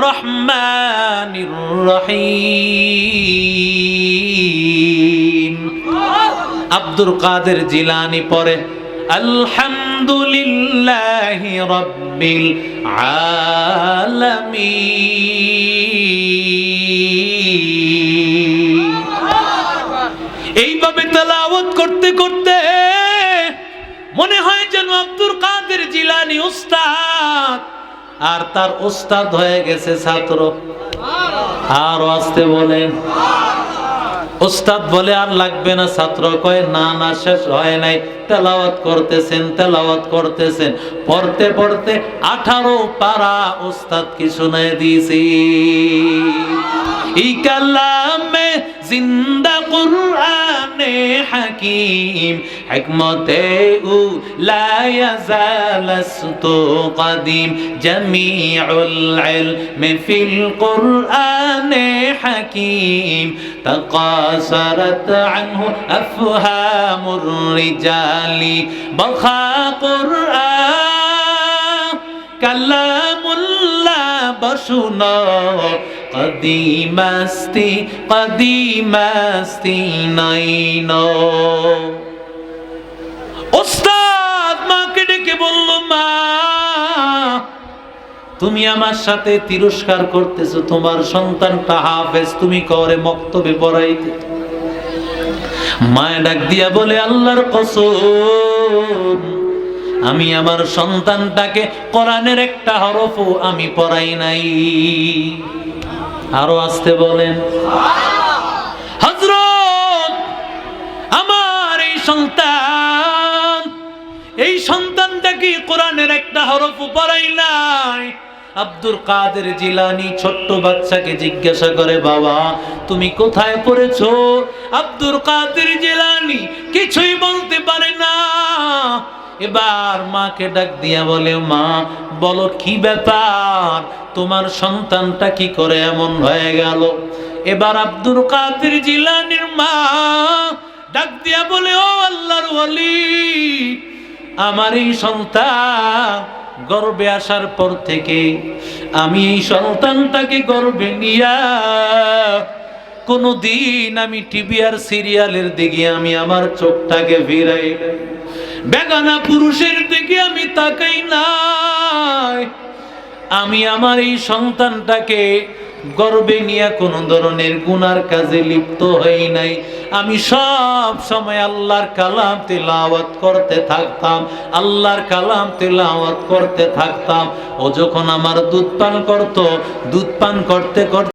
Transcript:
রহমানির রহিম। আব্দুল কাদের জিলানী পড়ে আলহামদুলিল্লাহি রাব্বিল আলামিন। এইভাবে তেলাওয়াত করতে করতে মনে হয় যেন আব্দুল কাদের জিলানী উস্তাদ আর তার উস্তাদ হয়ে গেছে ছাত্র। আর আস্তে বলেন, উস্তাদ বলে আর লাগবে না, ছাত্র কয় না না শেষ হয় নাই, তেলাওয়াত করতেছেন, পড়তে পড়তে 18 পারা উস্তাদ কি শুনায় দিয়েছি। এই কালামে জিন্দা কুরআনে হাকিম হিকমতে উ লা ইয়াজালাস্তু কাদিম জামিউল ইলমি ফিল কুরআনে হাকিম তাকাসারাত আনহু আফহামুর রিজালি বখা কুরআন কালামুল্লাহ বশুনো কদিমাস্তি নাইনো। ওস্তাদ মাকে ডেকে বলল, মা তুমি আমার সাথে তিরস্কার করতেছো, তোমার সন্তানটা হাফেজ, তুমি করে মক্তবে পড়াইতে। মায়ে ডাক দিয়া বলে, আল্লাহর কসম আমি আমার সন্তানটাকে কোরআনের একটা হরফও আমি পড়াই নাই। আরো আসতে বলেন, হযরত আমার এই সন্তানটাকে কোরআনের একটা হরফও পড়াই নাই। আব্দুল কাদের জিলানী ছোট্ট বাচ্চাকে জিজ্ঞাসা করে, বাবা তুমি কোথায় পড়েছো? আব্দুল কাদের জিলানী কিছুই বলতে পারে না। এবার মাকে ডাক দিয়া বলে, মা বলো কি ব্যাপার, তোমার সন্তানটা কি করে এমন হয়ে গেল? এবার আব্দুল কাদের জিলানীর মা ডাক দিয়া বলে, ও আল্লাহর ওয়ালি, আমার এই সন্তান গর্ভে আসার পর থেকে আমি এই সন্তানটাকে গর্ভে নিয়া কোনদিন আমি টিভি আর সিরিয়ালের দিকে আমি আমার চোখটাকে ফিরাই নাই, বেগানা পুরুষের দিকে আমি তাকাই নাই। আমি আমার এই সন্তানটাকে গর্ভে নিয়ে কোনো ধরনের গুনার কাজে লিপ্ত হই নাই। আমি সব সময় আল্লাহর কালাম তিলাওয়াত করতে থাকতাম, আল্লাহর কালাম তিলাওয়াত করতে থাকতাম। ও যখন আমার দুধ পান করতে করতে